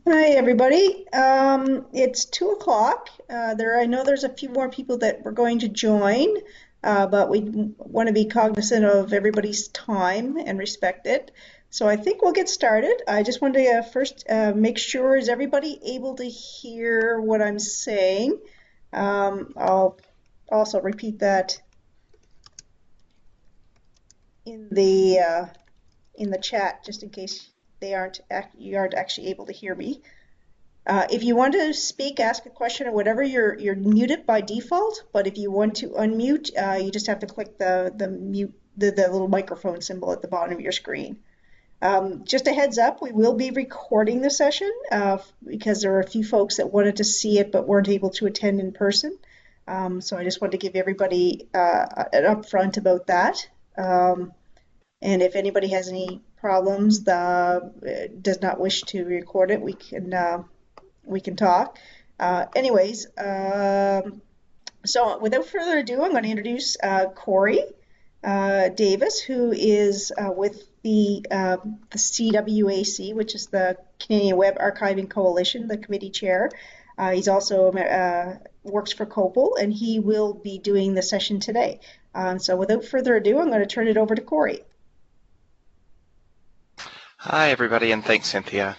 Hi, everybody. It's 2 o'clock. I know there's a few more people that we're going to join, but we want to be cognizant of everybody's time and respect it. So I think we'll get started. I just wanted to first make sure, is everybody able to hear what I'm saying? I'll also repeat that in the chat, just in case you aren't actually able to hear me. If you want to speak, ask a question or whatever, you're muted by default. But if you want to unmute, you just have to click the mute the little microphone symbol at the bottom of your screen. Just a heads up, we will be recording the session because there are a few folks that wanted to see it but weren't able to attend in person. So I just wanted to give everybody an upfront about that. And if anybody has any problems, does not wish to record it, we can talk. Anyways, so without further ado, I'm going to introduce Corey Davis, who is with the CWAC, which is the Canadian Web Archiving Coalition, the committee chair. He's also works for COPPUL, and he will be doing the session today. So without further ado, I'm going to turn it over to Corey. Hi, everybody, and thanks, Cynthia.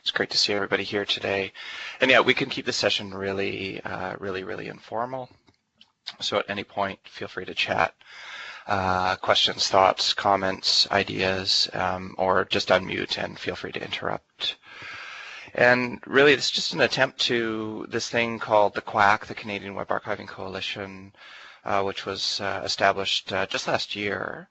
It's great to see everybody here today. And yeah, we can keep the session really informal. So at any point, feel free to chat. Questions, thoughts, comments, ideas, or just unmute and feel free to interrupt. And really, it's just an attempt to this thing called the CWAC, the Canadian Web Archiving Coalition, which was established just last year.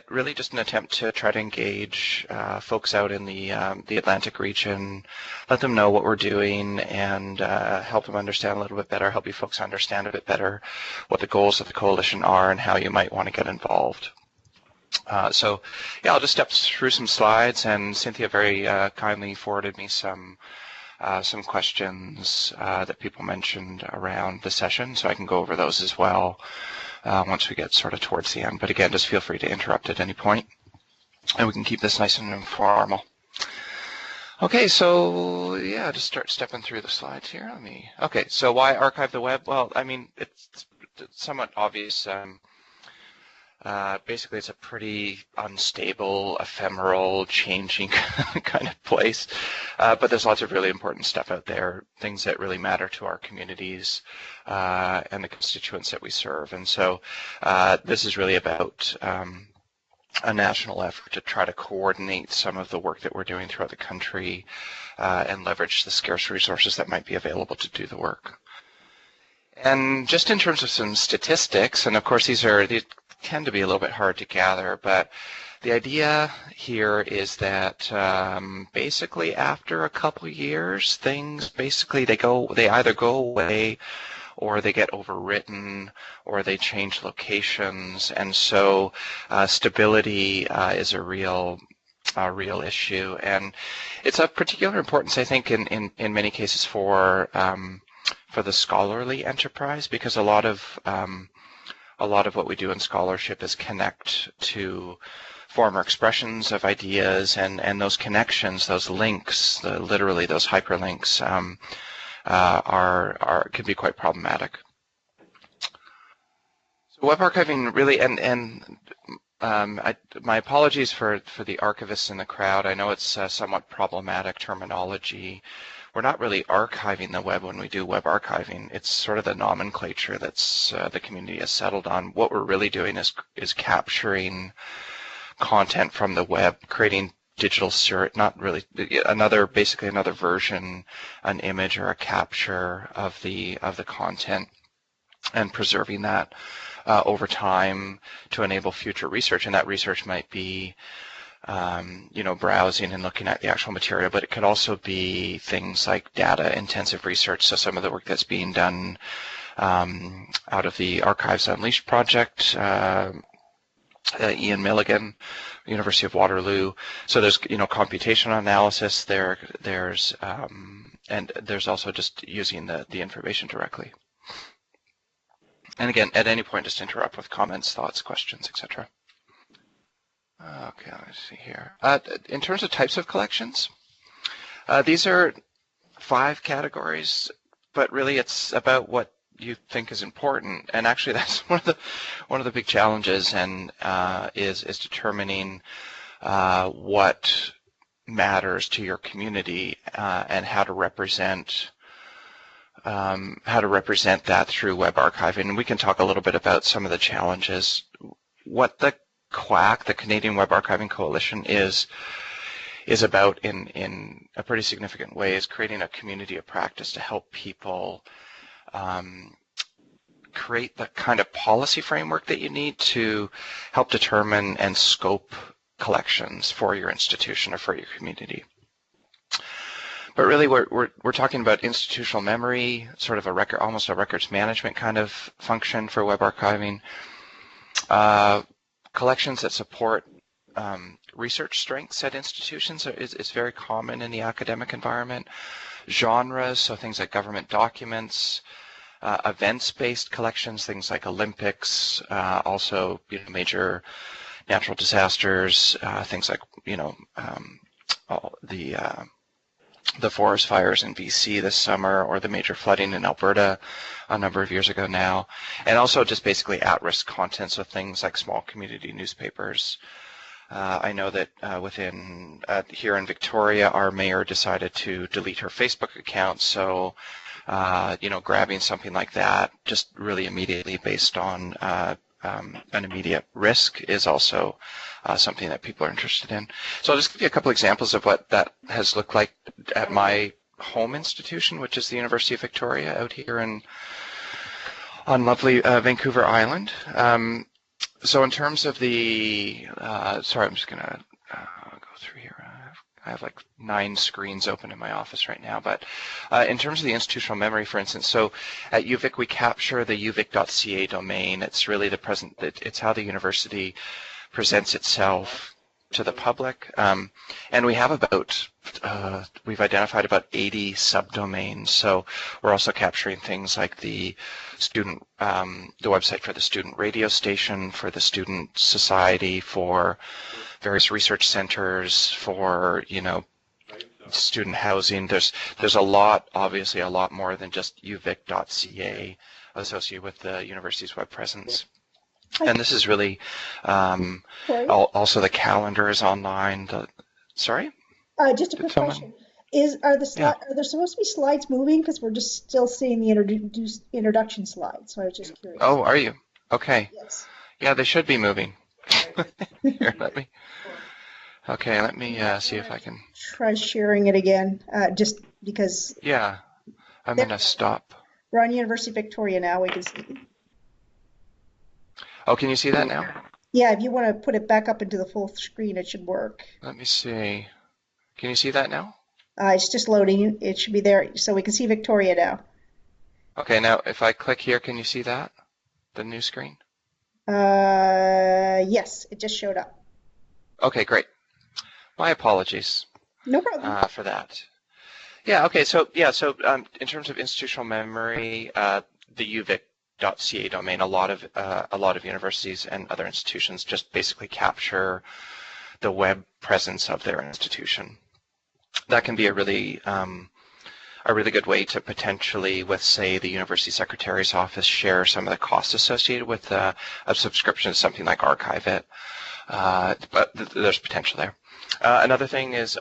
Really just an attempt to try to engage folks out in the Atlantic region, let them know what we're doing, and help them understand a little bit better, help you folks understand a bit better what the goals of the coalition are and how you might want to get involved. So yeah, I'll just step through some slides, and Cynthia very kindly forwarded me some questions that people mentioned around the session, so I can go over those as well. Once we get sort of towards the end. But again, just feel free to interrupt at any point, and we can keep this nice and informal. Okay, so yeah, just start stepping through the slides here. Okay, so why archive the web? Well, I mean, it's somewhat obvious. Basically, it's a pretty unstable, ephemeral, changing kind of place. But there's lots of really important stuff out there, things that really matter to our communities and the constituents that we serve. And so this is really about a national effort to try to coordinate some of the work that we're doing throughout the country and leverage the scarce resources that might be available to do the work. And just in terms of some statistics, and of course these tend to be a little bit hard to gather, but the idea here is that basically after a couple years, things basically they either go away or they get overwritten or they change locations, and so stability is a real issue, and it's of particular importance, I think, in many cases for the scholarly enterprise, because a lot of what we do in scholarship is connect to former expressions of ideas, and those connections, those links, literally those hyperlinks, can be quite problematic. So web archiving really, my apologies for the archivists in the crowd. I know it's somewhat problematic terminology. We're not really archiving the web when we do web archiving. It's sort of the nomenclature that's the community has settled on. What we're really doing is capturing content from the web, creating digital basically another version, an image or a capture of the content, and preserving that over time to enable future research. And that research might be browsing and looking at the actual material, but it could also be things like data-intensive research. So some of the work that's being done out of the Archives Unleashed project, Ian Milligan, University of Waterloo. So there's computational analysis there. And there's also just using the information directly. And again, at any point, just interrupt with comments, thoughts, questions, etc. Okay, let's see here. In terms of types of collections, These are 5 categories, but really it's about what you think is important. And actually, that's one of the big challenges, and is determining what matters to your community, and how to represent that through web archiving. And we can talk a little bit about some of the challenges. What the CWAC, the Canadian Web Archiving Coalition, is about in a pretty significant way is creating a community of practice to help people create the kind of policy framework that you need to help determine and scope collections for your institution or for your community. But really, we're talking about institutional memory, sort of almost a records management kind of function for web archiving. Collections that support research strengths at institutions is very common in the academic environment. Genres, so things like government documents, events-based collections, things like Olympics, also major natural disasters, things like the forest fires in BC this summer, or the major flooding in Alberta a number of years ago now, and also just basically at-risk content, so things like small community newspapers. I know that here in Victoria, our mayor decided to delete her Facebook account, so grabbing something like that just really immediately based on an immediate risk is also something that people are interested in. So I'll just give you a couple examples of what that has looked like at my home institution, which is the University of Victoria out here on lovely Vancouver Island. So in terms of the, sorry, I'm just going to go through here. I have like 9 screens open in my office right now, but in terms of the institutional memory, for instance, so at UVic we capture the uvic.ca domain. It's really it's how the university presents itself to the public, and we have we've identified about 80 subdomains. So we're also capturing things like the website for the student radio station, for the student society, for various research centers, for student housing. There's a lot, obviously a lot more than just uvic.ca associated with the university's web presence. And this is really also the calendar is online. Sorry? Just a quick question. Are there supposed to be slides moving? Because we're just still seeing the introduction slides. So I was just curious. Oh, are you? Okay. Yes. Yeah, they should be moving. Here, let me see if I can try sharing it again. Just because. Yeah, I'm gonna stop. We're on University of Victoria now. We can see. Oh, can you see that now? Yeah, if you want to put it back up into the full screen, it should work. Let me see. Can you see that now? It's just loading. It should be there, so we can see Victoria now. Okay, now if I click here, can you see that? The new screen? Yes, it just showed up. Okay, great. My apologies. No problem. For that. Yeah, okay, so in terms of institutional memory, the uvic.ca domain, a lot of universities and other institutions just basically capture the web presence of their institution. That can be a really good way to potentially, with say the university secretary's office, share some of the costs associated with a subscription to something like Archive It. But there's potential there. Another thing is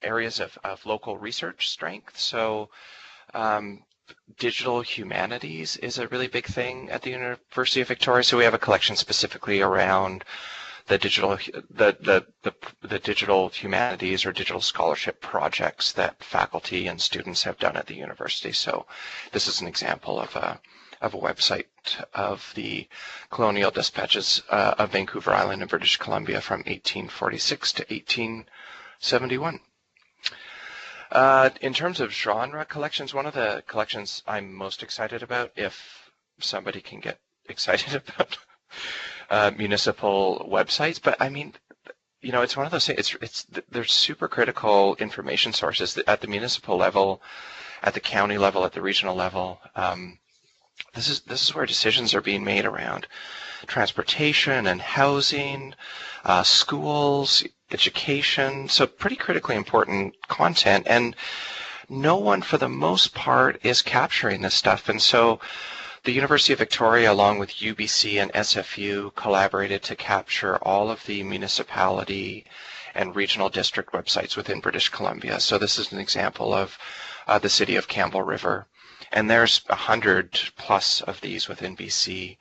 areas of local research strength. So digital humanities is a really big thing at the University of Victoria. So we have a collection specifically around the digital humanities or digital scholarship projects that faculty and students have done at the university. So this is an example of a website of the colonial dispatches of Vancouver Island in British Columbia from 1846 to 1871. In terms of genre collections, one of the collections I'm most excited about, if somebody can get excited about municipal websites, but I mean, it's one of those things. They're super critical information sources at the municipal level, at the county level, at the regional level. This is where decisions are being made around transportation and housing, schools, education, so pretty critically important content, and no one for the most part is capturing this stuff. And so the University of Victoria, along with UBC and SFU, collaborated to capture all of the municipality and regional district websites within British Columbia. So this is an example of the city of Campbell River. And there's 100 plus of these within BC.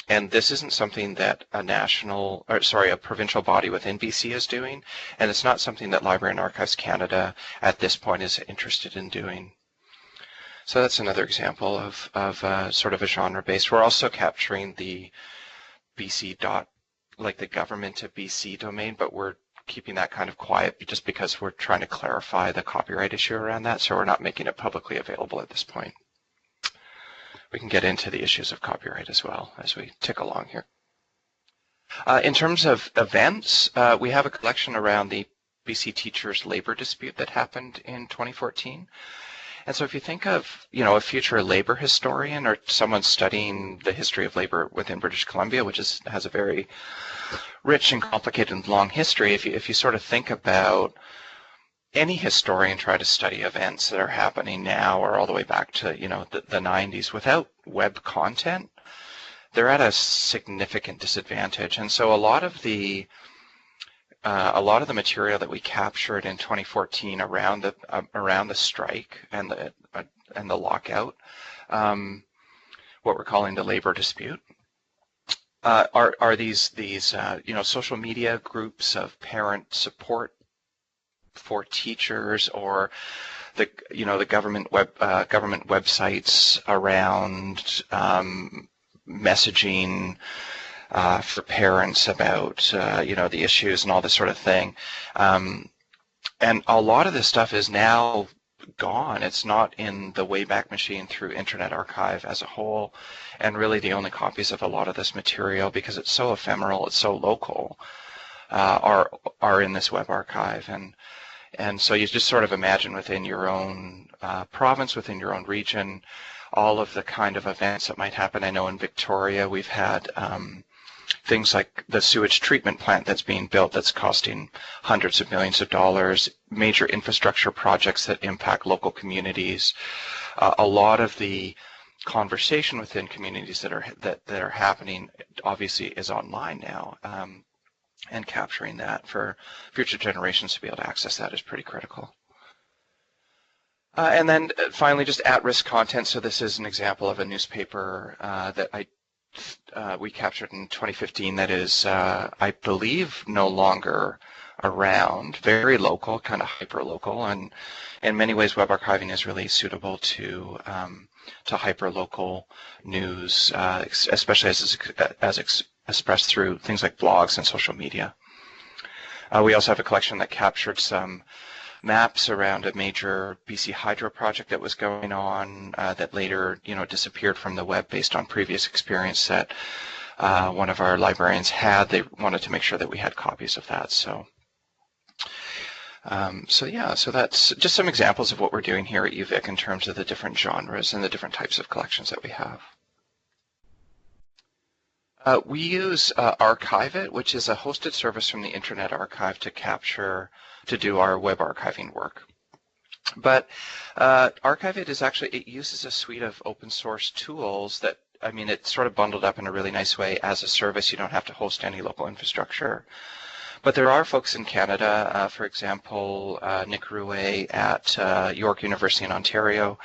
And this isn't something that a provincial body within BC is doing, and it's not something that Library and Archives Canada at this point is interested in doing. So that's another example of sort of a genre-based. We're also capturing the BC like the government of BC domain, but we're keeping that kind of quiet just because we're trying to clarify the copyright issue around that, so we're not making it publicly available at this point. We can get into the issues of copyright as well as we tick along here. In terms of events, we have a collection around the BC teachers' labor dispute that happened in 2014. And so if you think of, a future labor historian or someone studying the history of labor within British Columbia, which has a very rich and complicated and long history, if you sort of think about any historian try to study events that are happening now or all the way back to, the 90s without web content, they're at a significant disadvantage. And so a lot of the material that we captured in 2014 around the strike and the lockout, what we're calling the labor dispute, are these social media groups of parent support for teachers, or the government websites around messaging for parents about the issues and all this sort of thing, and a lot of this stuff is now gone. It's not in the Wayback Machine through Internet Archive as a whole, and really the only copies of a lot of this material, because it's so ephemeral, it's so local, are in this web archive. And so you just sort of imagine within your own province, within your own region, all of the kind of events that might happen. I know in Victoria we've had things like the sewage treatment plant that's being built that's costing hundreds of millions of dollars, major infrastructure projects that impact local communities. A lot of the conversation within communities that are happening obviously is online now. And capturing that for future generations to be able to access that is pretty critical. And then finally, just at-risk content. So this is an example of a newspaper that we captured in 2015 that is, I believe, no longer around. Very local, kind of hyper-local, and in many ways web archiving is really suitable to hyper-local news, especially as expressed through things like blogs and social media. We also have a collection that captured some maps around a major BC hydro project that was going on that later, disappeared from the web based on previous experience that one of our librarians had. They wanted to make sure that we had copies of that. So that's just some examples of what we're doing here at UVic in terms of the different genres and the different types of collections that we have. We use Archive It, which is a hosted service from the Internet Archive to do our web archiving work. But Archive It it uses a suite of open source tools that, it's sort of bundled up in a really nice way as a service. You don't have to host any local infrastructure. But there are folks in Canada, for example, Nick Rouet at York University in Ontario,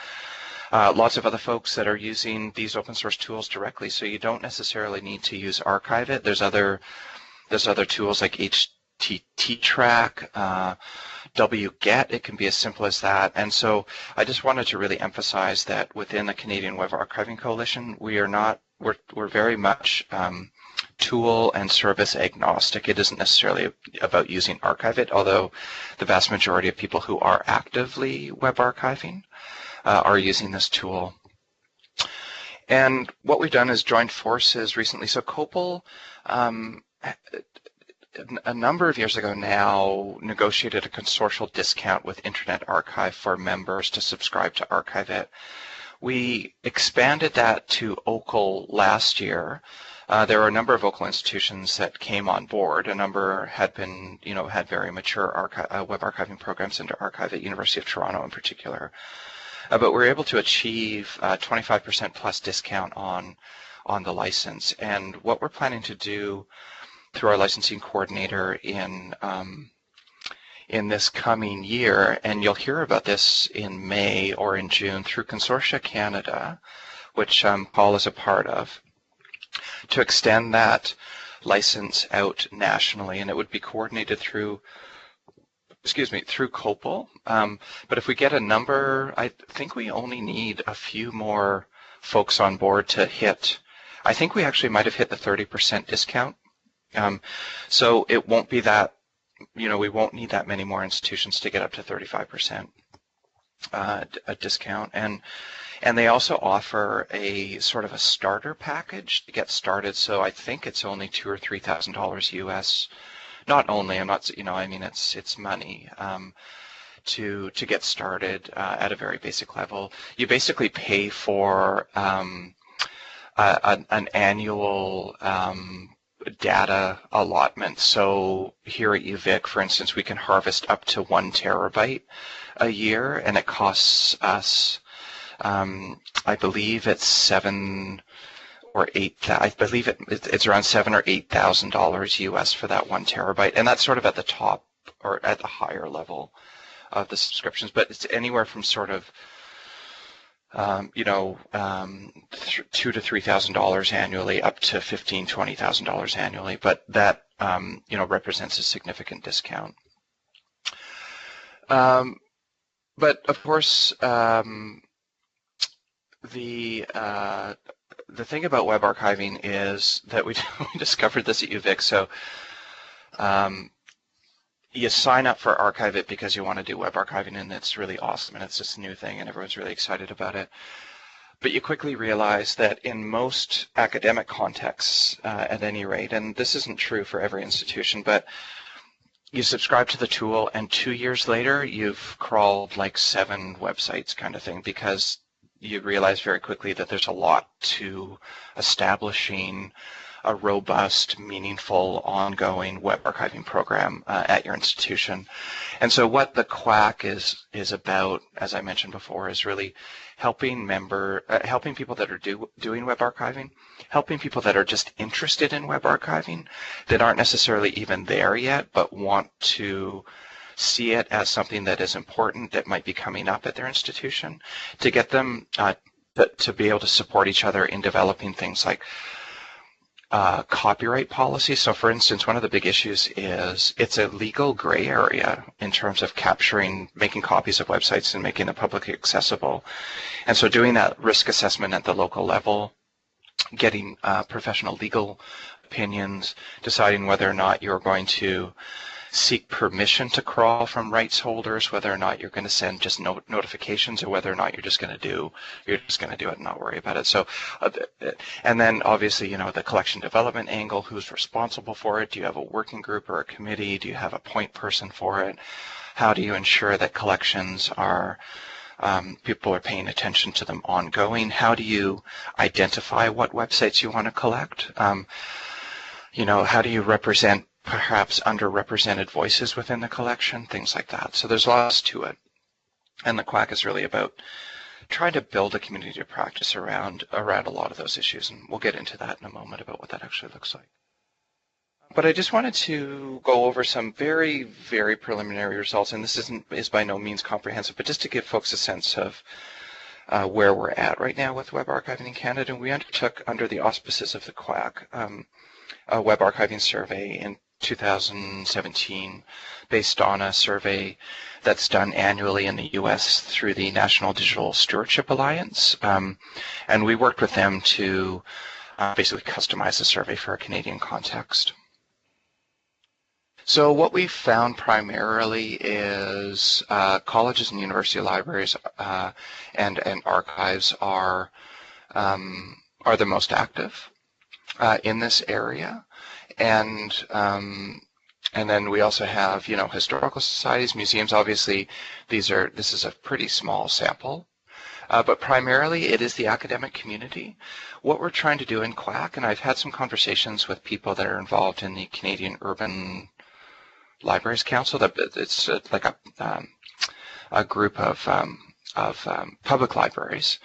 lots of other folks that are using these open source tools directly, so you don't necessarily need to use Archive It. There's other tools like HTTrack, wget. It can be as simple as that. And so I just wanted to really emphasize that within the Canadian Web Archiving Coalition, we're very much tool and service agnostic. It isn't necessarily about using Archive It, although the vast majority of people who are actively web archiving are using this tool. And what we've done is joined forces recently. So COPPUL, a number of years ago now, negotiated a consortial discount with Internet Archive for members to subscribe to Archive It. We expanded that to OCAL last year. There were a number of OCAL institutions that came on board. A number had been, had very mature web archiving programs into Archive at University of Toronto in particular. But we were able to achieve 25% plus discount on the license. And what we're planning to do through our licensing coordinator in this coming year, and you'll hear about this in May or in June through Consortia Canada, which Paul is a part of, to extend that license out nationally, and it would be coordinated through COPPUL. But if we get a number, I think we only need a few more folks on board to hit. I think we actually might have hit the 30% discount. So it won't be that, we won't need that many more institutions to get up to 35% a discount. And they also offer a sort of a starter package to get started. So I think it's only $2,000 or $3,000 US. Not only, I'm not, it's money to get started at a very basic level. You basically pay for an annual data allotment. So here at UVic, for instance, we can harvest up to 1 terabyte a year, and it costs us, I believe it's $7,000 or $8,000. I believe it's around $7,000 or $8,000 US for that 1 terabyte, and that's sort of at the top or at the higher level of the subscriptions. But it's anywhere from sort of $2,000 to $3,000 annually, up to $15,000, $20,000 annually. But that represents a significant discount. But of course, the thing about web archiving is that we discovered this at UVic. So you sign up for Archive It because you want to do web archiving, and it's really awesome, and it's just a new thing, and everyone's really excited about it. But you quickly realize that in most academic contexts, at any rate, and this isn't true for every institution, but you subscribe to the tool, and 2 years later, you've crawled like 7 websites kind of thing, because you realize very quickly that there's a lot to establishing a robust, meaningful, ongoing web archiving program at your institution. And so what the CWAC is about, as I mentioned before, is really helping people that are doing web archiving, helping people that are just interested in web archiving, that aren't necessarily even there yet, but want to see it as something that is important, that might be coming up at their institution, to get them to be able to support each other in developing things like copyright policy. So for instance, one of the big issues is it's a legal gray area in terms of making copies of websites and making them publicly accessible. And so doing that risk assessment at the local level, getting professional legal opinions, deciding whether or not you're going to seek permission to crawl from rights holders, whether or not you're going to send just notifications, or whether or not you're just going to do it and not worry about it. So, and then obviously, the collection development angle, who's responsible for it? Do you have a working group or a committee? Do you have a point person for it? How do you ensure that collections are, people are paying attention to them ongoing? How do you identify what websites you want to collect? How do you represent perhaps underrepresented voices within the collection, things like that. So there's lots to it. And the CWAC is really about trying to build a community of practice around a lot of those issues. And we'll get into that in a moment about what that actually looks like. But I just wanted to go over some very, very preliminary results. And this is by no means comprehensive, but just to give folks a sense of where we're at right now with web archiving in Canada. And we undertook, under the auspices of the CWAC, a web archiving survey in 2017 based on a survey that's done annually in the US through the National Digital Stewardship Alliance. And we worked with them to basically customize the survey for a Canadian context. So what we found primarily is colleges and university libraries and archives are the most active in this area. And then we also have, historical societies, museums. Obviously, this is a pretty small sample, but primarily it is the academic community. What we're trying to do in CWAC, and I've had some conversations with people that are involved in the Canadian Urban Libraries Council, that it's like a group of public libraries,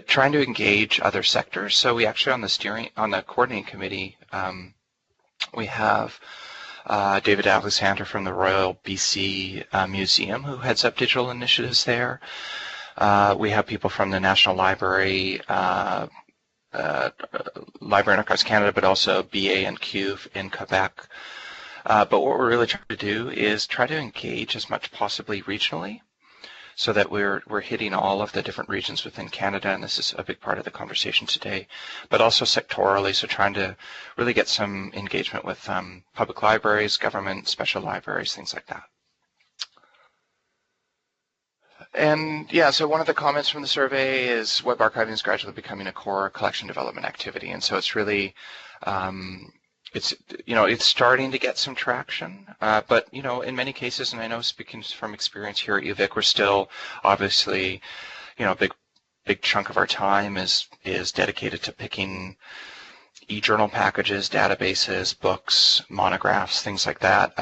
trying to engage other sectors. So we actually on the coordinating committee, we have David Alexander from the Royal BC Museum, who heads up digital initiatives there. We have people from the National Library, Library and Archives Canada, but also BA and Q in Quebec. But what we're really trying to do is try to engage as much possibly regionally, so that we're hitting all of the different regions within Canada, and this is a big part of the conversation today, but also sectorally, so trying to really get some engagement with public libraries, government, special libraries, things like that. And yeah, so one of the comments from the survey is web archiving is gradually becoming a core collection development activity, and so it's really it's starting to get some traction, but in many cases, and I know speaking from experience here at UVic, we're still obviously, a big chunk of our time is dedicated to picking e-journal packages, databases, books, monographs, things like that.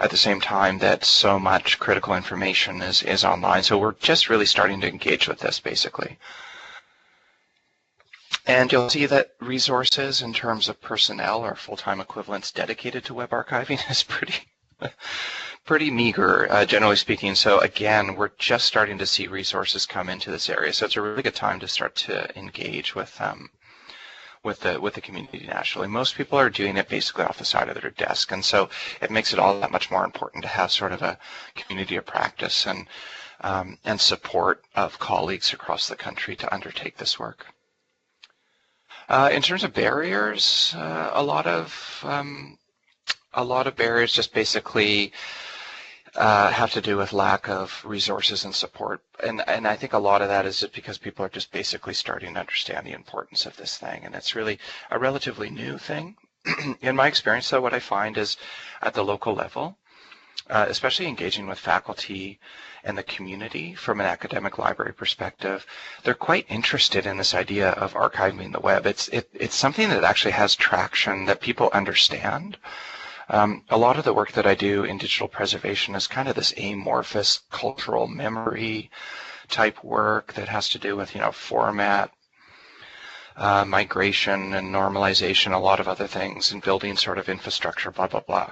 At the same time that so much critical information is online, so we're just really starting to engage with this basically. And you'll see that resources in terms of personnel or full-time equivalents dedicated to web archiving is pretty meager, generally speaking. So again, we're just starting to see resources come into this area. So it's a really good time to start to engage with the community nationally. Most people are doing it basically off the side of their desk, and so it makes it all that much more important to have sort of a community of practice and support of colleagues across the country to undertake this work. In terms of barriers, a lot of barriers just basically have to do with lack of resources and support, and I think a lot of that is just because people are just basically starting to understand the importance of this thing, and it's really a relatively new thing. In my experience, though, what I find is at the local level, especially engaging with faculty and the community from an academic library perspective, they're quite interested in this idea of archiving the web. It's something that actually has traction, that people understand. A lot of the work that I do in digital preservation is kind of this amorphous cultural memory type work that has to do with, format, migration and normalization, a lot of other things, and building sort of infrastructure, blah, blah, blah.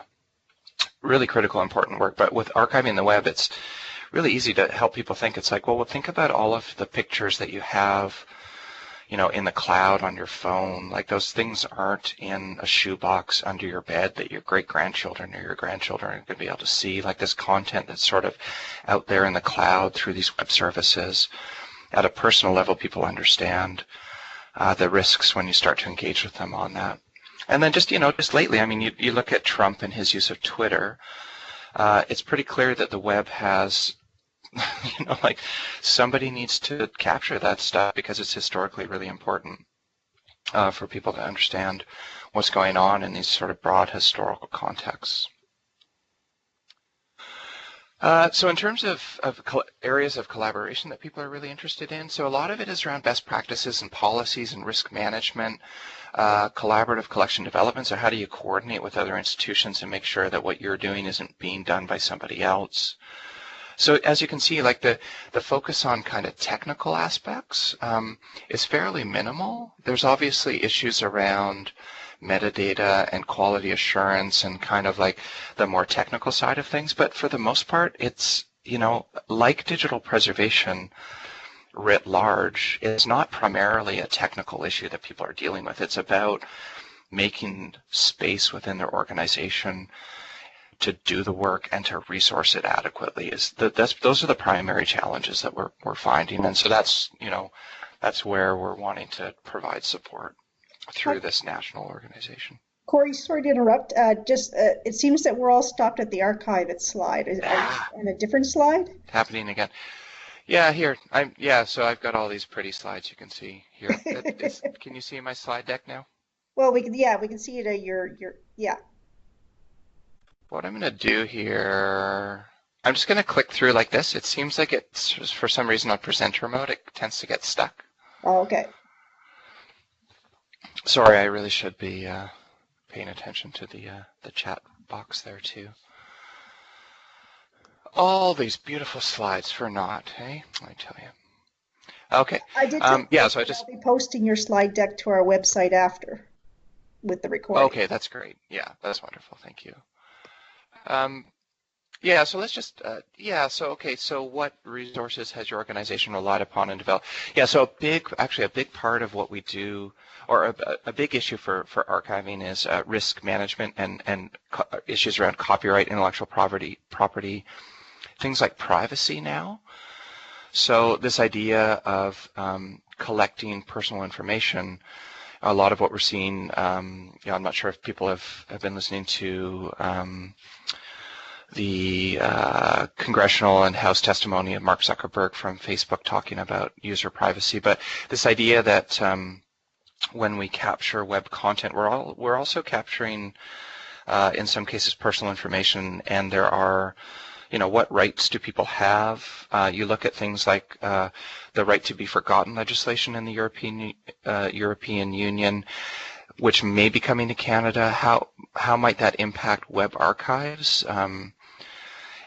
Really critical, important work. But with archiving the web, it's really easy to help people think. It's like, well, think about all of the pictures that you have, in the cloud on your phone. Like, those things aren't in a shoebox under your bed that your great-grandchildren or your grandchildren are going to be able to see. Like, this content that's sort of out there in the cloud through these web services. At a personal level, people understand the risks when you start to engage with them on that. And then just lately, I mean, you look at Trump and his use of Twitter, it's pretty clear that the web has, like, somebody needs to capture that stuff because it's historically really important for people to understand what's going on in these sort of broad historical contexts. So in terms of areas of collaboration that people are really interested in, so a lot of it is around best practices and policies and risk management, collaborative collection development. So how do you coordinate with other institutions and make sure that what you're doing isn't being done by somebody else? So as you can see, like the focus on kind of technical aspects is fairly minimal. There's obviously issues around metadata and quality assurance and kind of like the more technical side of things, but for the most part, it's, like digital preservation writ large, it's not primarily a technical issue that people are dealing with. It's about making space within their organization to do the work and to resource it adequately. Those are the primary challenges that we're finding, and so that's where we're wanting to provide support through this national organization. Corey, sorry to interrupt. It seems that we're all stopped at the archive slide. Are you on a different slide? Happening again. Yeah, here. So I've got all these pretty slides you can see here. Can you see my slide deck now? Well, we can see it. Yeah. What I'm going to do here, I'm just going to click through like this. It seems like it's, for some reason on presenter mode, it tends to get stuck. Oh, okay. Sorry, I really should be paying attention to the chat box there too. All these beautiful slides for naught, hey? I tell you. Okay. I did take yeah, notes, so I and just. I'll be posting your slide deck to our website after with the recording. Okay, that's great. Yeah, that's wonderful. Thank you. Yeah, so let's just, okay, so what resources has your organization relied upon and developed? Yeah, so actually a big part of what we do, or a big issue for archiving is risk management and issues around copyright, intellectual property, things like privacy now. So this idea of collecting personal information, a lot of what we're seeing, I'm not sure if people have been listening to the congressional and House testimony of Mark Zuckerberg from Facebook talking about user privacy, but this idea that when we capture web content, we're also capturing, in some cases, personal information, and there are, what rights do people have? You look at things like the right to be forgotten legislation in the European Union, which may be coming to Canada. How might that impact web archives?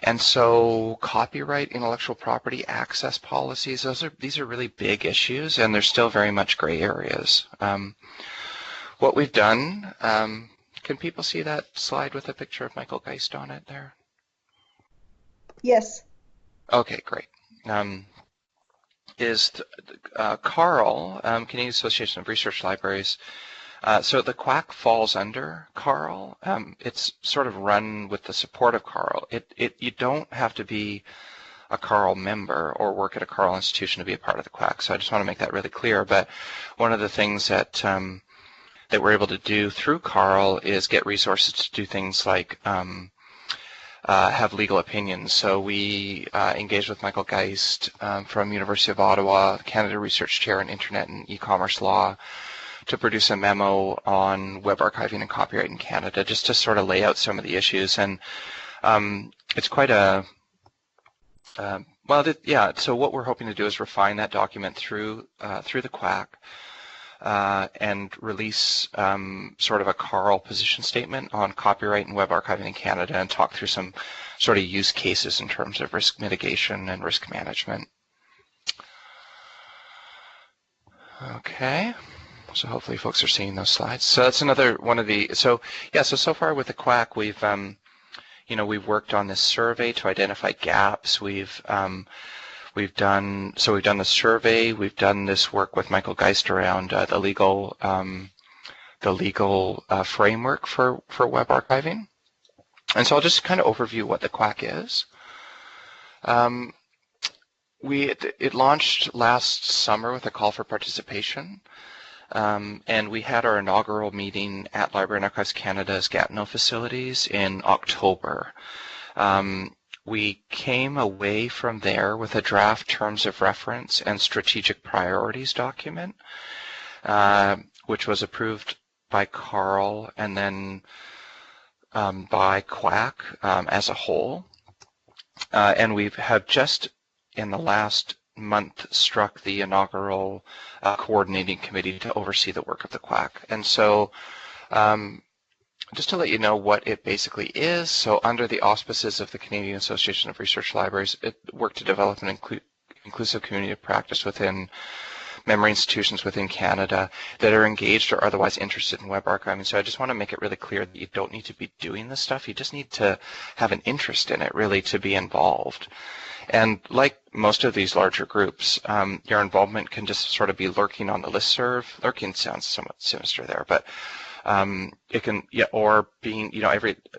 And so copyright, intellectual property, access policies, these are really big issues, and they're still very much gray areas. What we've done, can people see that slide with a picture of Michael Geist on it there? Yes. Okay, great. Is CAAL, Canadian Association of Research Libraries. So the CWAC falls under CAAL. It's sort of run with the support of CAAL. You don't have to be a CAAL member or work at a CAAL institution to be a part of the CWAC. So I just want to make that really clear. But one of the things that we're able to do through CAAL is get resources to do things like have legal opinions. So we engaged with Michael Geist from University of Ottawa, Canada Research Chair in Internet and E-commerce Law, to produce a memo on web archiving and copyright in Canada, just to sort of lay out some of the issues. And it's quite a, so what we're hoping to do is refine that document through the CWAC and release sort of a CAAL position statement on copyright and web archiving in Canada, and talk through some sort of use cases in terms of risk mitigation and risk management. Okay. So hopefully folks are seeing those slides. So that's another one of the, so far with the CWAC, we've worked on this survey to identify gaps. We've done the survey. We've done this work with Michael Geist around the legal framework for web archiving. And so I'll just kind of overview what the CWAC is. It launched last summer with a call for participation. And we had our inaugural meeting at Library and Archives Canada's Gatineau facilities in October. We came away from there with a draft terms of reference and strategic priorities document, which was approved by CAAL and then by CWAC as a whole. And we have just in the last month struck the inaugural coordinating committee to oversee the work of the CWAC. And so just to let you know what it basically is, so under the auspices of the Canadian Association of Research Libraries, it worked to develop an inclusive community of practice within memory institutions within Canada that are engaged or otherwise interested in web archiving. So I just want to make it really clear that you don't need to be doing this stuff. You just need to have an interest in it, really, to be involved. And like most of these larger groups, your involvement can just sort of be lurking on the listserv. Lurking sounds somewhat sinister there, but it can, or being,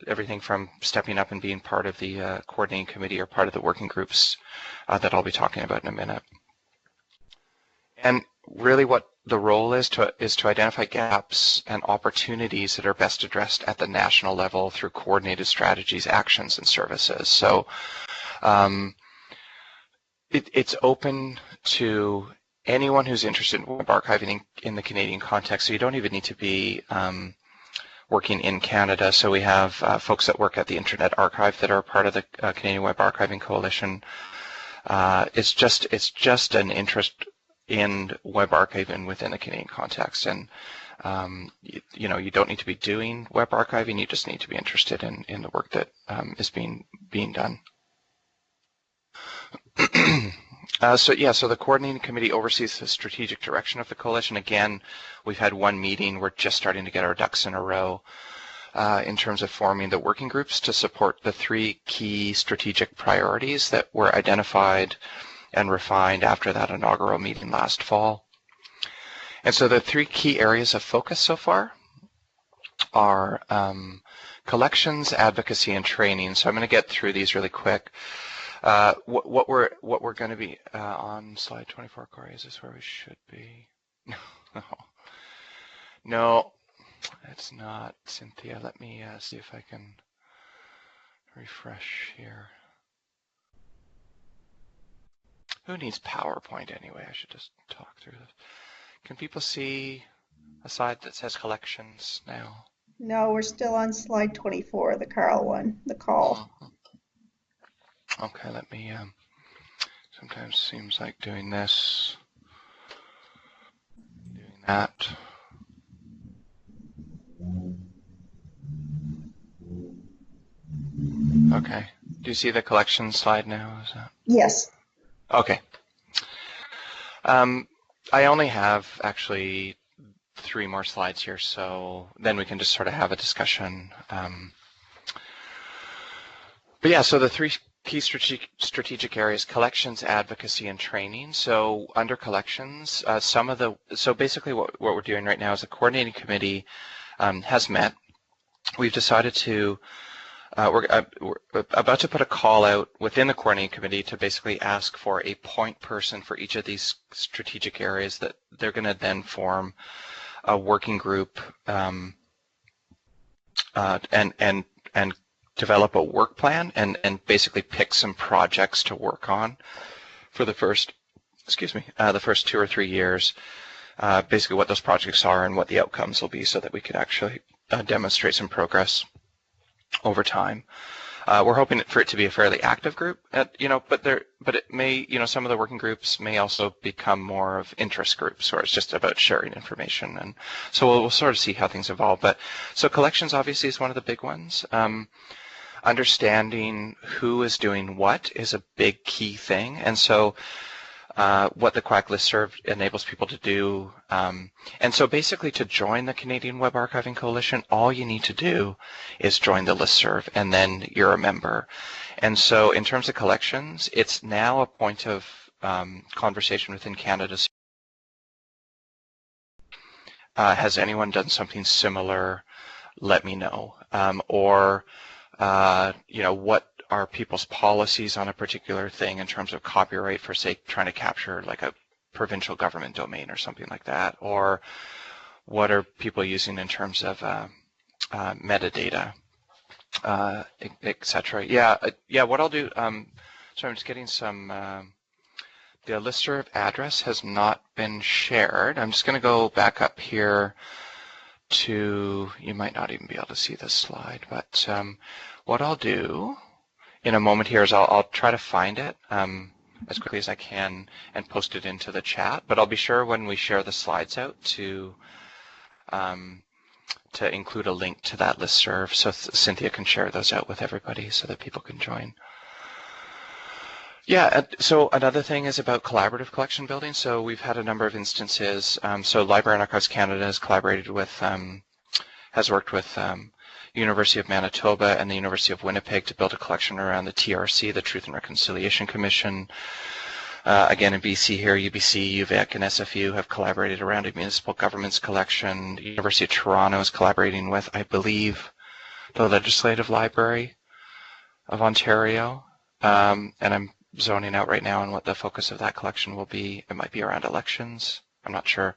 everything from stepping up and being part of the coordinating committee or part of the working groups that I'll be talking about in a minute. And really what the role is to identify gaps and opportunities that are best addressed at the national level through coordinated strategies, actions, and services. So it's open to anyone who's interested in web archiving in the Canadian context. So you don't even need to be working in Canada. So we have folks that work at the Internet Archive that are part of the Canadian Web Archiving Coalition. It's just an interest in web archiving within the Canadian context, and you know, you don't need to be doing web archiving. You just need to be interested in the work that is being done. So the coordinating committee oversees the strategic direction of the coalition. Again, we've had one meeting. We're just starting to get our ducks in a row in terms of forming the working groups to support the 3 key strategic priorities that were identified and refined after that inaugural meeting last fall. And so the 3 key areas of focus so far are collections, advocacy, and training. So I'm going to get through these really quick. What we're going to be on slide 24, Corey, is this where we should be? No, it's not, Cynthia. Let me see if I can refresh here. Who needs PowerPoint anyway? I should just talk through this. Can people see a slide that says collections now? No, we're still on slide 24, the CAAL one, the call. Okay, let me, sometimes seems like doing this, doing that. Okay, do you see the collection slide now? Is that... Yes. Okay. I only have actually 3 more slides here, so then we can just sort of have a discussion. But yeah, so the 3 key strategic areas: collections, advocacy, and training. So under collections, so basically what we're doing right now is the coordinating committee has met. We've decided to, we're about to put a call out within the coordinating committee to basically ask for a point person for each of these strategic areas that they're going to then form a working group and develop a work plan and basically pick some projects to work on for the first, the first 2 or 3 years, basically what those projects are and what the outcomes will be, so that we could actually demonstrate some progress over time. We're hoping for it to be a fairly active group, but it may, some of the working groups may also become more of interest groups where it's just about sharing information, and so we'll sort of see how things evolve. But so collections obviously is one of the big ones. Understanding who is doing what is a big key thing, and so what the CWAC listserv enables people to do. And so basically, to join the Canadian Web Archiving Coalition, all you need to do is join the listserv, and then you're a member. And so in terms of collections, it's now a point of conversation within Canada. Has anyone done something similar? Let me know. What are people's policies on a particular thing in terms of copyright for, say, trying to capture like a provincial government domain or something like that? Or what are people using in terms of metadata, etc.? Yeah, what I'll do, so I'm just getting some, the listserv address has not been shared. I'm just going to go back up here to, you might not even be able to see this slide, but what I'll do in a moment here is I'll try to find it as quickly as I can and post it into the chat, but I'll be sure when we share the slides out to include a link to that listserv so Cynthia can share those out with everybody so that people can join. Yeah, so another thing is about collaborative collection building. So we've had a number of instances. So Library and Archives Canada has collaborated with, has worked with University of Manitoba and the University of Winnipeg to build a collection around the TRC, the Truth and Reconciliation Commission. Again, in BC here, UBC, UVic, and SFU have collaborated around a municipal governments collection. The University of Toronto is collaborating with, I believe, the Legislative Library of Ontario. And I'm zoning out right now on what the focus of that collection will be. It might be around elections. I'm not sure.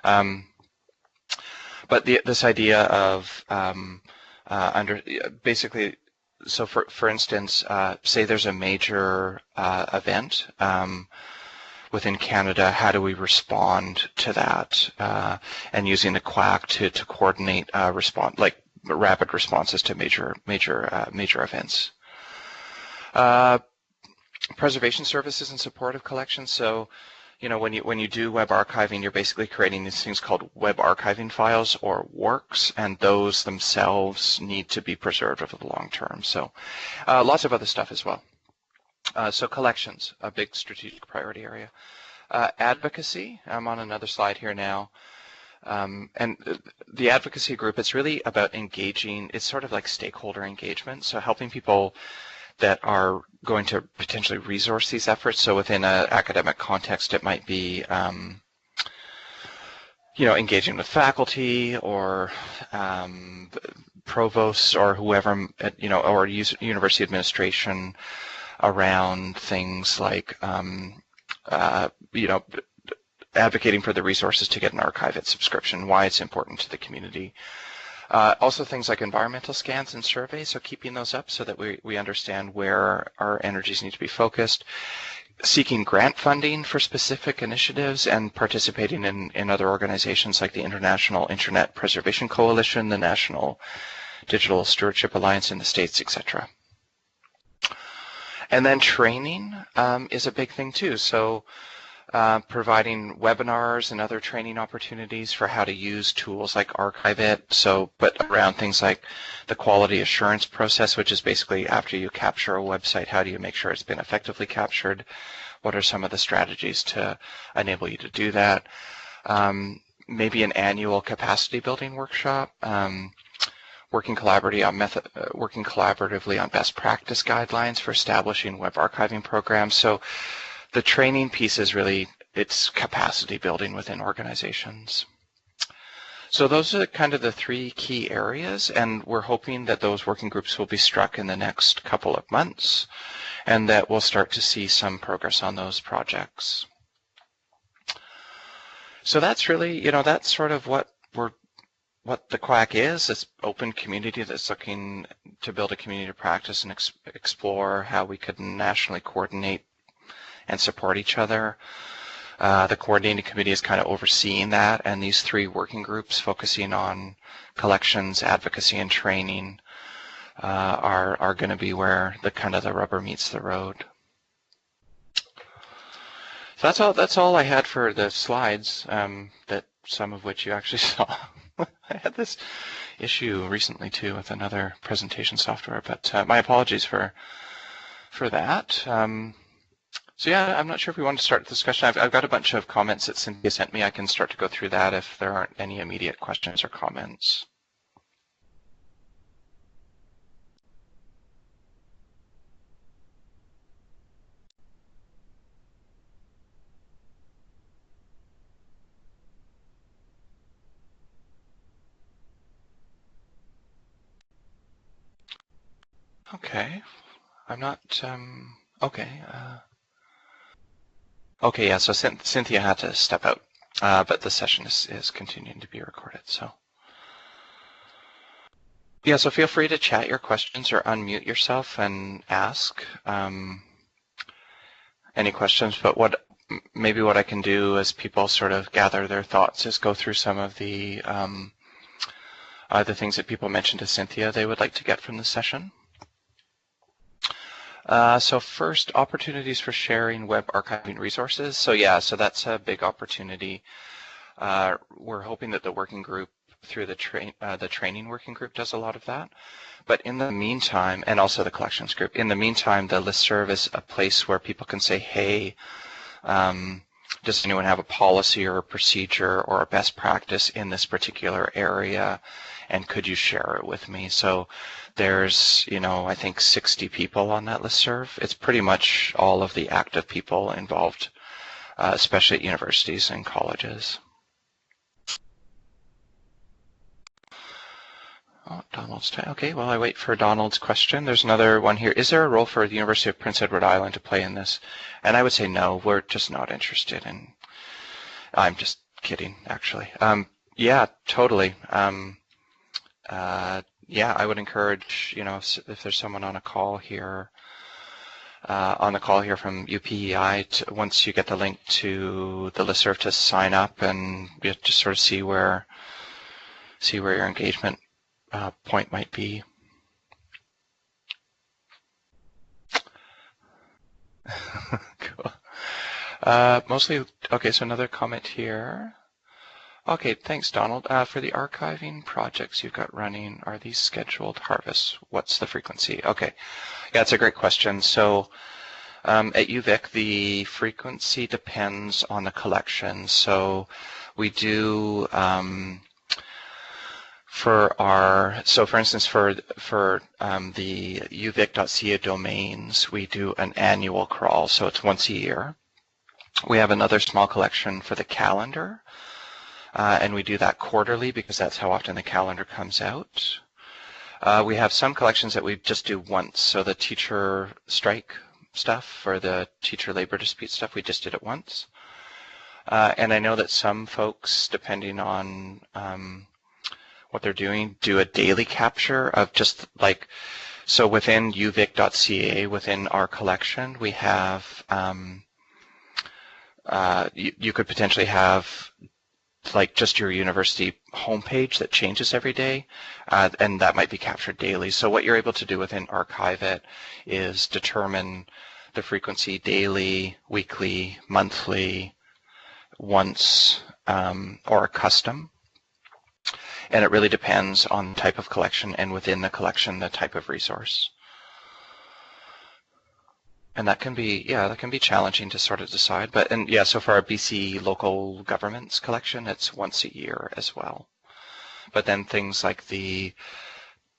But this idea of basically, so for instance, say there's a major event within Canada, how do we respond to that? And using the CWAC to coordinate response, like rapid responses to major events. Preservation services in support of collections. So, when you do web archiving, you're basically creating these things called web archiving files or WARCs, and those themselves need to be preserved over the long term. So, lots of other stuff as well. So collections, a big strategic priority area. Advocacy, I'm on another slide here now. And the advocacy group, it's really about engaging, it's sort of like stakeholder engagement, so helping people that are going to potentially resource these efforts. So within an academic context, it might be engaging with faculty or provosts or whoever, or university administration around things like advocating for the resources to get an archive subscription, why it's important to the community. Also things like environmental scans and surveys, so keeping those up so that we understand where our energies need to be focused. Seeking grant funding for specific initiatives and participating in other organizations like the International Internet Preservation Coalition, the National Digital Stewardship Alliance in the States, etc. And then training is a big thing too. So providing webinars and other training opportunities for how to use tools like ArchiveIt. But around things like the quality assurance process, which is basically after you capture a website, how do you make sure it's been effectively captured? What are some of the strategies to enable you to do that? Maybe an annual capacity building workshop. Working collaboratively on best practice guidelines for establishing web archiving programs. So the training piece is really, it's capacity building within organizations. So those are kind of the three key areas, and we're hoping that those working groups will be struck in the next couple of months, and that we'll start to see some progress on those projects. So that's really, that's sort of what the CWAC is. This open community that's looking to build a community of practice and explore how we could nationally coordinate and support each other. The coordinating committee is kind of overseeing that, and these three working groups focusing on collections, advocacy, and training are going to be where the rubber meets the road. So that's all I had for the slides, that some of which you actually saw. I had this issue recently too with another presentation software, but my apologies for that. So yeah, I'm not sure if we want to start the discussion. I've got a bunch of comments that Cynthia sent me. I can start to go through that if there aren't any immediate questions or comments. Okay, I'm not, okay. Okay, yeah, so Cynthia had to step out, but the session is continuing to be recorded, so. Yeah, so feel free to chat your questions or unmute yourself and ask any questions, but maybe what I can do as people sort of gather their thoughts is go through some of the things that people mentioned to Cynthia they would like to get from the session. So first, opportunities for sharing web archiving resources. So yeah, so that's a big opportunity. We're hoping that the working group, through the training working group, does a lot of that. But in the meantime, and also the collections group, in the meantime, the listserv is a place where people can say, hey, does anyone have a policy or a procedure or a best practice in this particular area, and could you share it with me? So there's, I think 60 people on that listserv. It's pretty much all of the active people involved, especially at universities and colleges. Oh, Donald's time. Okay, while I wait for Donald's question, there's another one here. Is there a role for the University of Prince Edward Island to play in this? And I would say no, we're just not interested in. I'm just kidding, actually. Yeah, totally. Yeah, I would encourage, if there's someone on a call here, from UPEI, once you get the link to the listserv, to sign up and just sort of see where your engagement point might be. Cool. Mostly, okay, so another comment here. Okay, thanks, Donald. For the archiving projects you've got running, are these scheduled harvests? What's the frequency? Okay, yeah, it's a great question. So at UVic, the frequency depends on the collection. So we do for instance, for the uvic.ca domains, we do an annual crawl, so it's once a year. We have another small collection for the calendar, and we do that quarterly because that's how often the calendar comes out. We have some collections that we just do once, so the teacher strike stuff or the teacher labor dispute stuff, we just did it once. And I know that some folks, depending on what they're doing, do a daily capture of just like, so within uvic.ca, within our collection, we have, you could potentially have like just your university homepage that changes every day, and that might be captured daily. So what you're able to do within Archive It is determine the frequency daily, weekly, monthly, once, or a custom. And it really depends on the type of collection and within the collection, the type of resource. And that can be, yeah, that can be challenging to sort of decide. But, and yeah, so for our BC local governments collection, it's once a year as well. But then things like the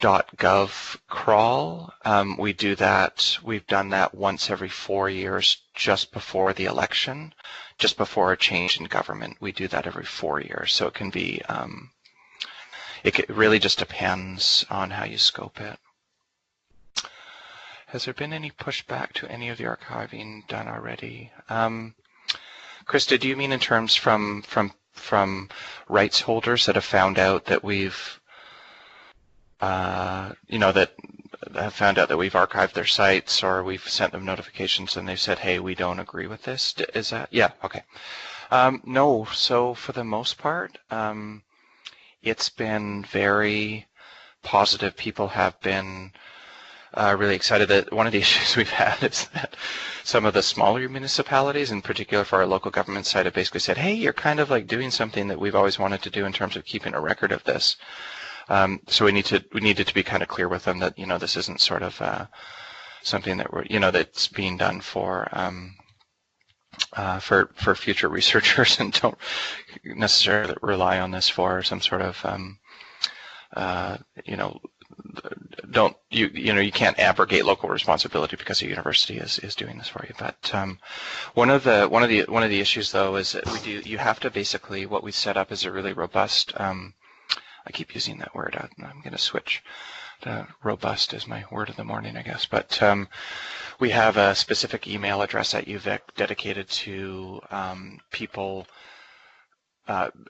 .gov crawl, we do that, we've done that once every 4 years just before the election, just before a change in government. We do that every 4 years. So it can be, it really just depends on how you scope it. Has there been any pushback to any of the archiving done already? Krista, do you mean in terms from rights holders that have found out that we've, that have found out that we've archived their sites, or we've sent them notifications and they've said, hey, we don't agree with this? Is that, yeah, okay. No, so for the most part, it's been very positive. People have been really excited. That one of the issues we've had is that some of the smaller municipalities, in particular for our local government side, have basically said, hey, you're kind of like doing something that we've always wanted to do in terms of keeping a record of this. So we needed to be kind of clear with them that, this isn't sort of something that we're, that's being done for future researchers, and don't necessarily rely on this for some sort of, you can't abrogate local responsibility because a university is doing this for you. But one of the issues though is that you have to basically, what we set up is a really robust, I keep using that word, I'm going to switch. Robust is my word of the morning, I guess. But we have a specific email address at UVic dedicated to people.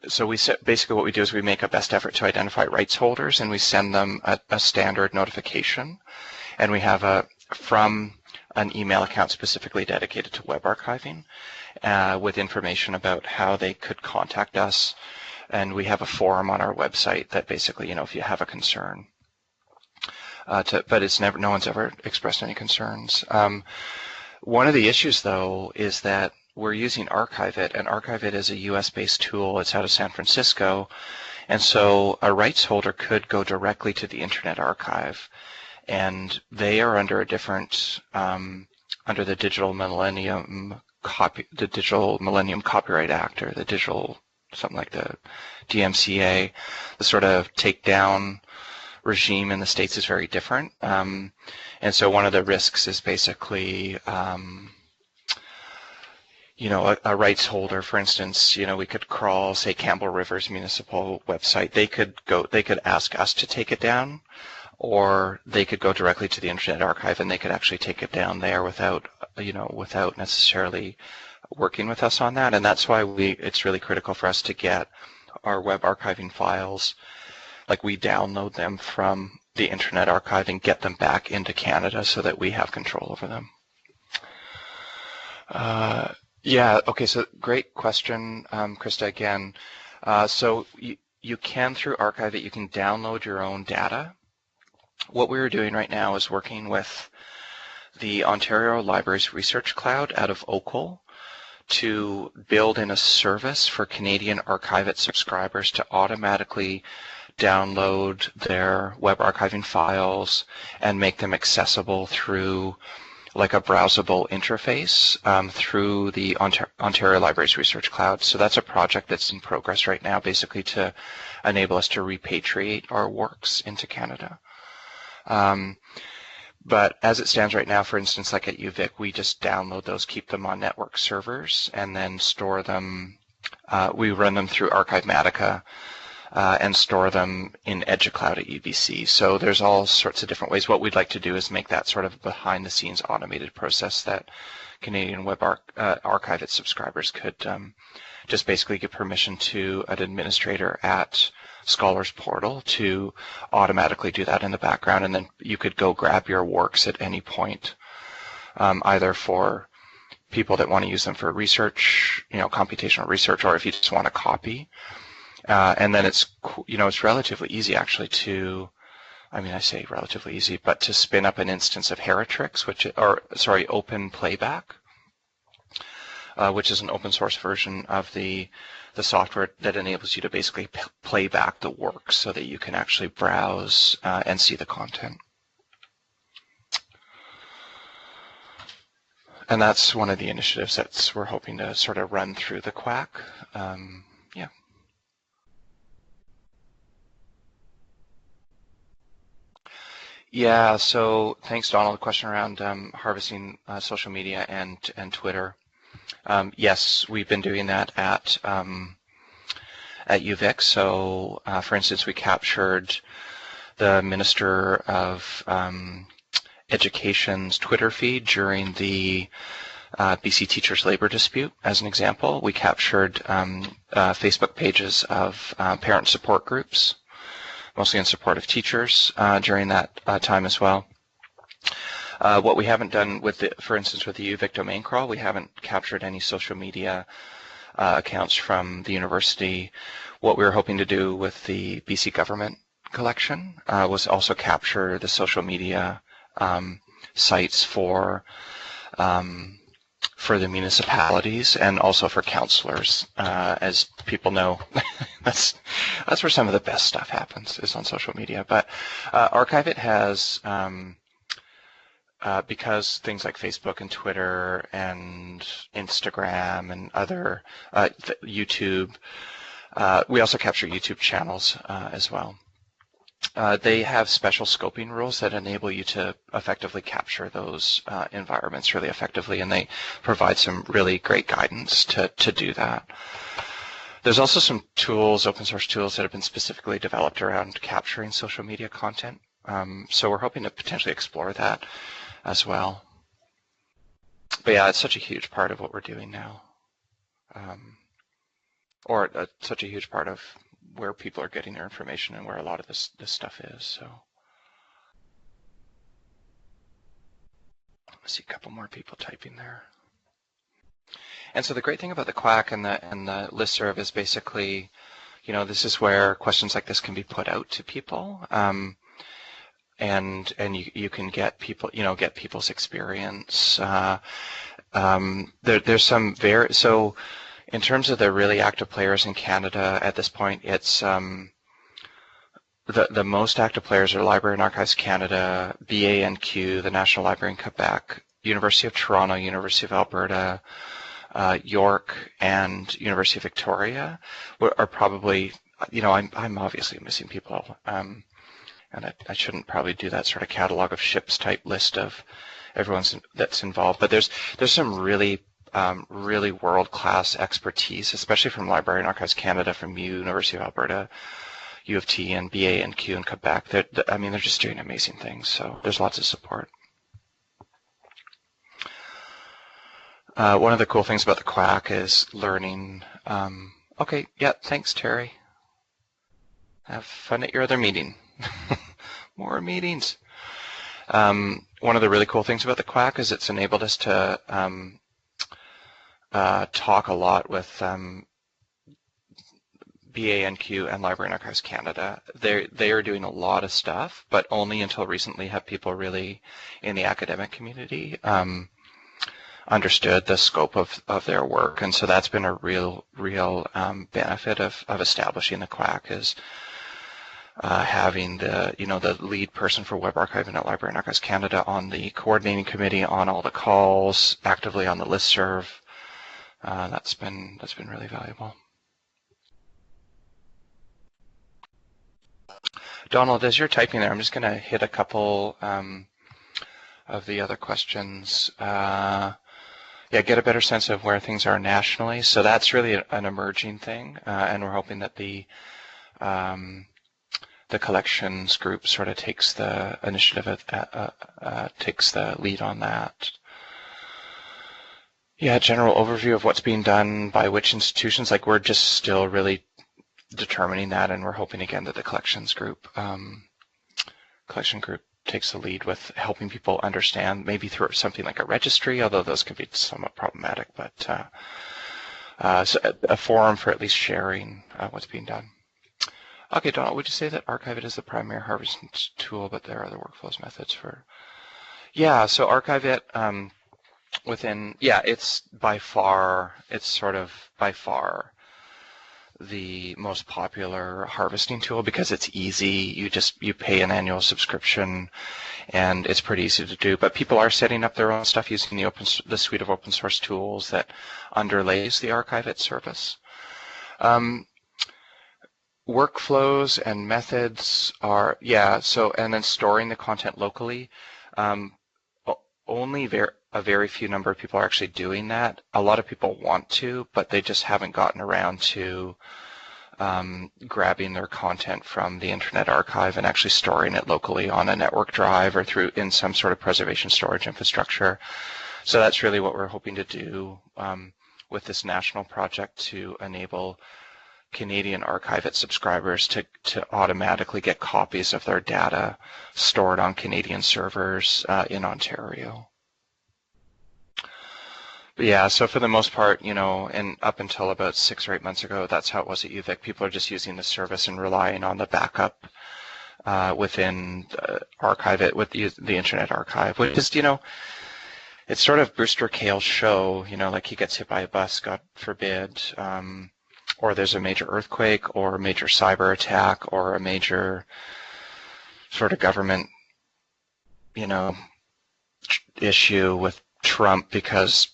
So basically what we do is we make a best effort to identify rights holders, and we send them a standard notification. And we have from an email account specifically dedicated to web archiving with information about how they could contact us. And we have a forum on our website that basically, if you have a concern, but it's no one's ever expressed any concerns. One of the issues, though, is that we're using Archive It, and Archive It is a US-based tool. It's out of San Francisco, and so a rights holder could go directly to the Internet Archive, and they are under a different, under the Digital Millennium Copyright Act, or the digital, something like the DMCA. The sort of takedown regime in the States is very different, and so one of the risks is basically, a rights holder, for instance, we could crawl, say, Campbell River's municipal website. They could ask us to take it down, or they could go directly to the Internet Archive and they could actually take it down there without necessarily working with us on that. And that's why it's really critical for us to get our web archiving files, like we download them from the Internet Archive and get them back into Canada so that we have control over them. Yeah, okay, so great question, Krista, again. So you can, through Archive It, you can download your own data. What we're doing right now is working with the Ontario Libraries Research Cloud out of COPPUL to build in a service for Canadian Archive It subscribers to automatically download their web archiving files and make them accessible through like a browsable interface through the Ontario Libraries Research Cloud. So that's a project that's in progress right now, basically to enable us to repatriate our works into Canada. But as it stands right now, for instance, like at UVic, we just download those, keep them on network servers, and then store them. We run them through Archivematica and store them in EduCloud at UBC. So there's all sorts of different ways. What we'd like to do is make that sort of behind-the-scenes automated process that Canadian Web Archive It subscribers could just basically give permission to an administrator at Scholars Portal to automatically do that in the background, and then you could go grab your works at any point, either for people that want to use them for research, computational research, or if you just want to copy. And then it's relatively easy actually to, I say relatively easy, but to spin up an instance of Heritrix, Open Playback, which is an open source version of the software that enables you to basically play back the work so that you can actually browse and see the content. And that's one of the initiatives that we're hoping to sort of run through the CWAC. Yeah. Yeah, so thanks, Donald. The question around harvesting social media and Twitter. Yes, we've been doing that at UVic. So, for instance, we captured the Minister of Education's Twitter feed during the BC teachers' labor dispute, as an example. We captured Facebook pages of parent support groups, mostly in support of teachers during that time as well. What we haven't done for instance, with the UVic domain crawl, we haven't captured any social media accounts from the university. What we were hoping to do with the BC government collection was also capture the social media sites for the municipalities and also for councillors. As people know, that's where some of the best stuff happens, is on social media. But Archive It has, because things like Facebook and Twitter and Instagram and other YouTube, we also capture YouTube channels as well. They have special scoping rules that enable you to effectively capture those environments really effectively, and they provide some really great guidance to do that. There's also some tools, open source tools, that have been specifically developed around capturing social media content. So we're hoping to potentially explore that as well. But yeah, it's such a huge part of what we're doing now, such a huge part of where people are getting their information and where a lot of this stuff is. So I see a couple more people typing there. And so the great thing about the CWAC and the listserv is basically, this is where questions like this can be put out to people, and you can get people, get people's experience. There's some so. In terms of the really active players in Canada at this point, it's the most active players are Library and Archives Canada, BANQ, the National Library in Quebec, University of Toronto, University of Alberta, York, and University of Victoria are probably, I'm obviously missing people, and I shouldn't probably do that sort of catalog of ships type list of everyone that's involved, but there's some really world-class expertise, especially from Library and Archives Canada, from University of Alberta, U of T, and BANQ in Quebec. They're just doing amazing things, so there's lots of support. One of the cool things about the CWAC is learning. Okay, yeah, thanks, Terry. Have fun at your other meeting. More meetings. One of the really cool things about the CWAC is it's enabled us to talk a lot with BANQ and Library and Archives Canada. They are doing a lot of stuff, but only until recently have people really in the academic community understood the scope of their work, and so that's been a real benefit of establishing the CWAC, is having the lead person for web archiving at Library and Archives Canada on the coordinating committee, on all the calls, actively on the listserv. That's been really valuable. Donald, as you're typing there, I'm just going to hit a couple of the other questions. Get a better sense of where things are nationally. So that's really an emerging thing, and we're hoping that the collections group sort of takes the initiative, takes the lead on that. Yeah, general overview of what's being done by which institutions. Like, we're just still really determining that, and we're hoping again that the collection group takes the lead with helping people understand, maybe through something like a registry, although those can be somewhat problematic, but so a forum for at least sharing what's being done. Okay, Donald, would you say that Archive It is the primary harvesting tool, but there are other workflows methods for? Yeah, so Archive It it's by far the most popular harvesting tool because it's easy. You pay an annual subscription, and it's pretty easy to do. But people are setting up their own stuff using the suite of open source tools that underlays the Archive It service. Workflows and methods are and then storing the content locally. Only a very few number of people are actually doing that. A lot of people want to, but they just haven't gotten around to grabbing their content from the Internet Archive and actually storing it locally on a network drive or in some sort of preservation storage infrastructure. So that's really what we're hoping to do with this national project, to enable Canadian Archive It subscribers to automatically get copies of their data stored on Canadian servers in Ontario. But yeah, so for the most part, and up until about 6 or 8 months ago, that's how it was at UVic. People are just using the service and relying on the backup within Archive It with the Internet Archive, which is, it's sort of Brewster Kahl's show, like he gets hit by a bus, God forbid, or there's a major earthquake or a major cyber attack or a major sort of government, issue with Trump because,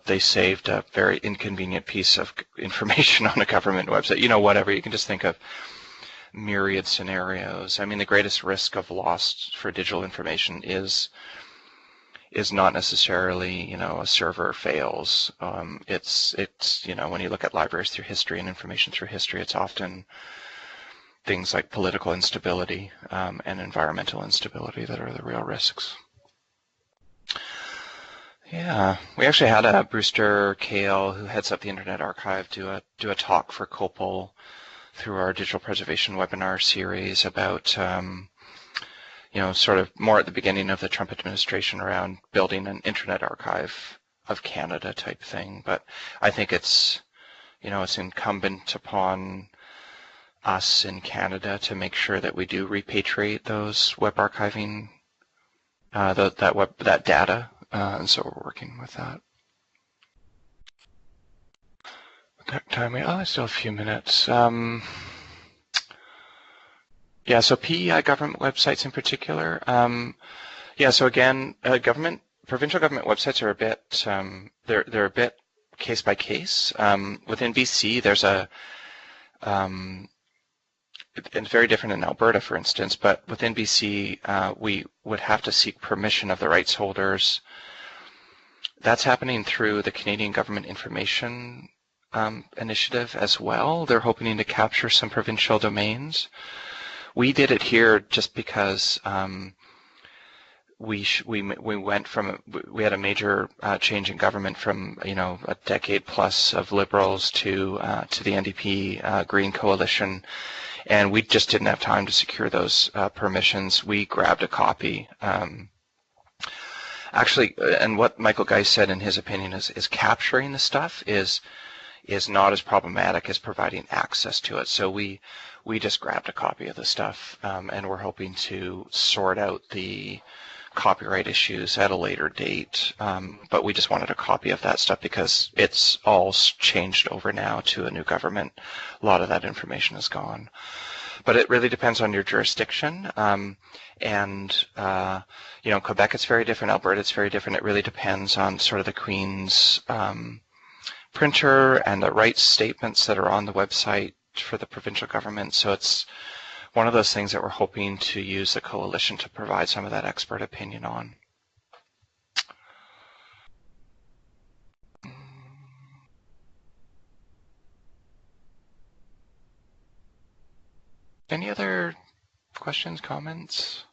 they saved a very inconvenient piece of information on a government website, whatever. You can just think of myriad scenarios. I mean, the greatest risk of loss for digital information is not necessarily, a server fails. It's when you look at libraries through history and information through history, it's often things like political instability and environmental instability that are the real risks. Yeah, we actually had a Brewster Kahl, who heads up the Internet Archive, do a talk for COPPUL through our digital preservation webinar series about sort of more at the beginning of the Trump administration around building an Internet Archive of Canada type thing. But I think it's incumbent upon us in Canada to make sure that we do repatriate those web archiving, that data, and so we're working with that. I still have a few minutes. So PEI government websites in particular. So again, provincial government websites are a bit, they're a bit case by case. Within BC, there's it's very different in Alberta, for instance, but within BC, we would have to seek permission of the rights holders. That's happening through the Canadian Government Information Initiative as well. They're hoping to capture some provincial domains. We did it here just because we had a major change in government from a decade plus of Liberals to the NDP Green Coalition, and we just didn't have time to secure those permissions. We grabbed a copy. Actually, and what Michael Geist said in his opinion is capturing the stuff is is not as problematic as providing access to it. So we just grabbed a copy of the stuff, and we're hoping to sort out the copyright issues at a later date. But we just wanted a copy of that stuff because it's all changed over now to a new government. A lot of that information is gone. But it really depends on your jurisdiction. You know, Quebec it's very different, Alberta it's very different. It really depends on sort of the Queen's printer and the rights statements that are on the website for the provincial government. So it's one of those things that we're hoping to use the coalition to provide some of that expert opinion on. Any other questions, comments?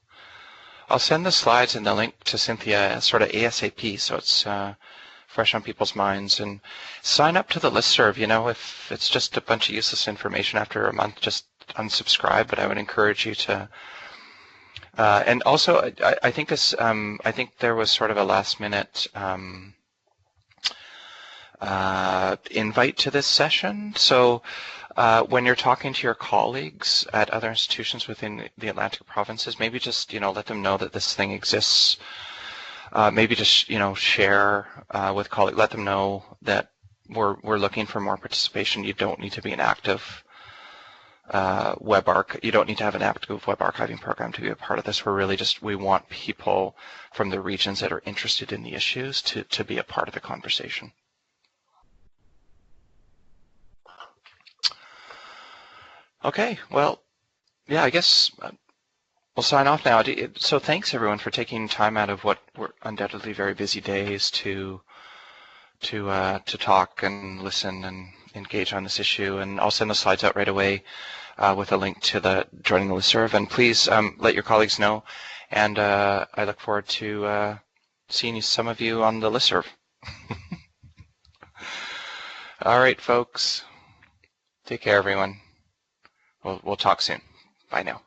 I'll send the slides and the link to Cynthia sort of ASAP, so it's fresh on people's minds. And sign up to the listserv. You know, if it's just a bunch of useless information after a month, just unsubscribe. But I would encourage you to. And also, I think this. I think there was sort of a last-minute invite to this session. So. When you're talking to your colleagues at other institutions within the Atlantic provinces, maybe just, you know, let them know that this thing exists. Maybe just, you know, share with colleagues, let them know that we're looking for more participation. You don't need to be an active you don't need to have an active web archiving program to be a part of this. We're really just, we want people from the regions that are interested in the issues to be a part of the conversation. Okay, well, yeah, I guess we'll sign off now. So thanks everyone for taking time out of what were undoubtedly very busy days to talk and listen and engage on this issue. And I'll send the slides out right away with a link to joining the listserv. And please let your colleagues know. And I look forward to seeing some of you on the listserv. All right, folks. Take care, everyone. We'll talk soon. Bye now.